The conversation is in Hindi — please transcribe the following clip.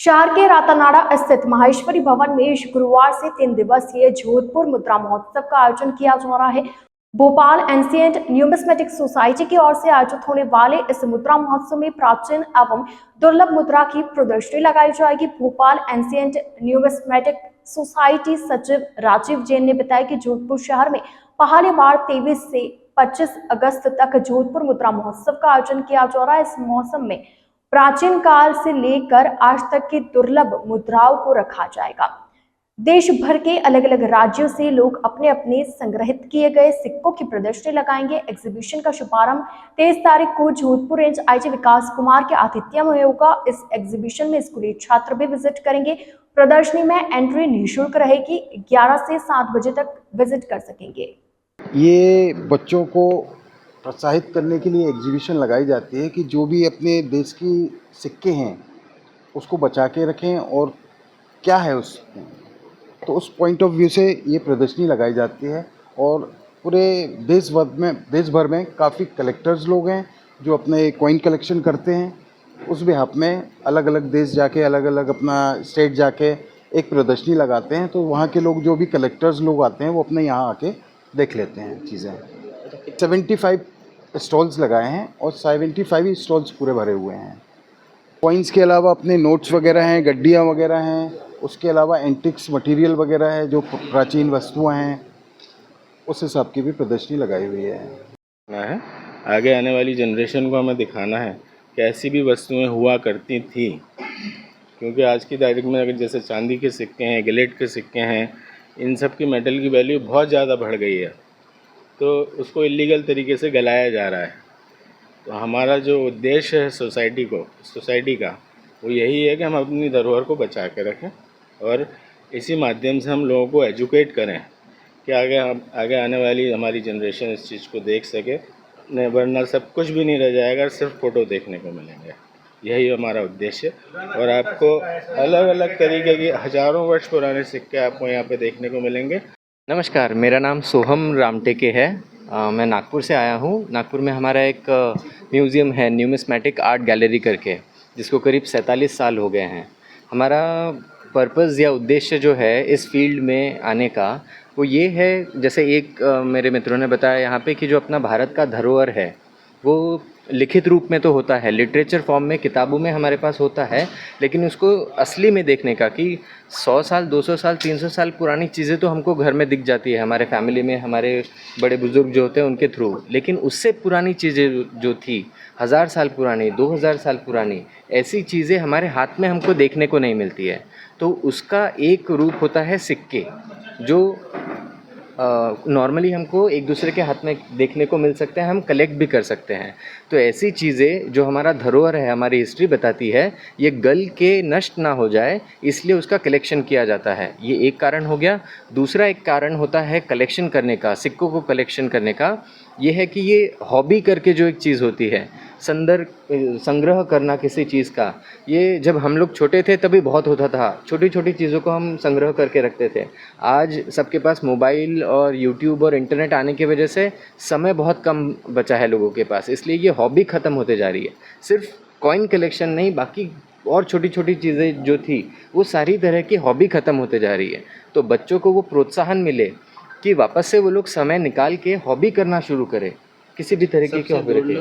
शहर के रातानाडा स्थित माहेश्वरी भवन में शुक्रवार से 3 दिवसीय जोधपुर मुद्रा महोत्सव का आयोजन किया जा रहा है। भोपाल एंशिएंट न्यूमिस्मेटिक सोसाइटी की ओर से आयोजित होने वाले इस मुद्रा महोत्सव में प्राचीन एवं दुर्लभ मुद्रा की प्रदर्शनी लगाई जाएगी। भोपाल एंशिएंट न्यूमिस्मेटिक सोसाइटी सचिव राजीव जैन ने बताया कि जोधपुर शहर में पहली बार 23 से 25 अगस्त तक जोधपुर मुद्रा महोत्सव का आयोजन किया जा रहा है। इस मौसम में प्राचीन काल से लेकर आज तक की दुर्लभ मुद्राओं को रखा जाएगा। देश भर के अलग अलग राज्यों से लोग अपने अपने संग्रहित किए गए सिक्कों की प्रदर्शनी लगाएंगे। एग्जीबिशन का शुभारंभ 23 तारीख को जोधपुर रेंज आईजी विकास कुमार के आतिथ्य में होगा। इस एग्जीबिशन में स्कूली छात्र भी विजिट करेंगे। प्रदर्शनी में एंट्री निःशुल्क रहेगी। 11 से 7 बजे तक विजिट कर सकेंगे। ये बच्चों को प्रोत्साहित करने के लिए एग्जीबिशन लगाई जाती है कि जो भी अपने देश की सिक्के हैं उसको बचा के रखें और क्या है उसमें, तो उस पॉइंट ऑफ व्यू से ये प्रदर्शनी लगाई जाती है। और पूरे देश भर में काफ़ी कलेक्टर्स लोग हैं जो अपने कॉइन कलेक्शन करते हैं। उस बिहाफ में अलग अलग देश जाके अलग अलग अपना स्टेट जाके एक प्रदर्शनी लगाते हैं, तो वहाँ के लोग जो भी कलेक्टर्स लोग आते हैं वो अपने यहाँ आके देख लेते हैं चीज़ें। 75 स्टॉल्स लगाए हैं और 75 ही स्टॉल्स पूरे भरे हुए हैं। कॉइन्स के अलावा अपने नोट्स वगैरह हैं, गड्डियाँ वगैरह हैं, उसके अलावा एंटिक्स मटेरियल वगैरह है जो प्राचीन वस्तुएं हैं, उस हिसाब की भी प्रदर्शनी लगाई हुई है। आगे आने वाली जनरेशन को हमें दिखाना है कि ऐसी भी वस्तुएं हुआ करती थी, क्योंकि आज की तारीख में अगर जैसे चांदी के सिक्के हैं, गिलेट के सिक्के हैं, इन सब की मेटल की वैल्यू बहुत ज़्यादा बढ़ गई है, तो उसको इलीगल तरीके से गलाया जा रहा है। तो हमारा जो उद्देश्य है सोसाइटी का वो यही है कि हम अपनी धरोहर को बचा के रखें और इसी माध्यम से हम लोगों को एजुकेट करें कि आगे आने वाली हमारी जनरेशन इस चीज़ को देख सके। वरना सब कुछ भी नहीं रह जाएगा, सिर्फ फ़ोटो देखने को मिलेंगे। यही हमारा उद्देश्य। और आपको अलग अलग तरीके के हज़ारों वर्ष पुराने सिक्के आपको यहाँ पे देखने को मिलेंगे। नमस्कार, मेरा नाम सोहम रामटेके है। मैं नागपुर से आया हूँ। नागपुर में हमारा एक म्यूज़ियम है न्यूमिस्मेटिक आर्ट गैलरी करके, जिसको करीब 47 साल हो गए हैं। हमारा पर्पज़ या उद्देश्य जो है इस फील्ड में आने का वो ये है, जैसे एक मेरे मित्रों ने बताया यहाँ पे कि जो अपना भारत का धरोहर है वो लिखित रूप में तो होता है, लिटरेचर फॉर्म में किताबों में हमारे पास होता है, लेकिन उसको असली में देखने का कि 100 साल 200 साल 300 साल पुरानी चीज़ें तो हमको घर में दिख जाती है, हमारे फैमिली में हमारे बड़े बुजुर्ग जो होते हैं उनके थ्रू, लेकिन उससे पुरानी चीज़ें जो थी 1000 साल पुरानी, 2000 साल पुरानी, ऐसी चीज़ें हमारे हाथ में हमको देखने को नहीं मिलती है। तो उसका एक रूप होता है सिक्के, जो नॉर्मली हमको एक दूसरे के हाथ में देखने को मिल सकते हैं, हम कलेक्ट भी कर सकते हैं। तो ऐसी चीज़ें जो हमारा धरोहर है, हमारी हिस्ट्री बताती है, ये गल के नष्ट ना हो जाए इसलिए उसका कलेक्शन किया जाता है। ये एक कारण हो गया। दूसरा एक कारण होता है कलेक्शन करने का, सिक्कों को कलेक्शन करने का, ये है कि ये हॉबी करके जो एक चीज़ होती है, संग्रह करना किसी चीज़ का, ये जब हम लोग छोटे थे तभी बहुत होता था। छोटी छोटी चीज़ों को हम संग्रह करके रखते थे। आज सबके पास मोबाइल और यूट्यूब और इंटरनेट आने की वजह से समय बहुत कम बचा है लोगों के पास, इसलिए ये हॉबी ख़त्म होते जा रही है। सिर्फ कॉइन कलेक्शन नहीं, बाकी और छोटी छोटी चीज़ें जो थी वो सारी तरह की हॉबी ख़त्म होते जा रही है। तो बच्चों को वो प्रोत्साहन मिले कि वापस से वो लोग समय निकाल के हॉबी करना शुरू करें, किसी भी तरीके की हॉबी रखें।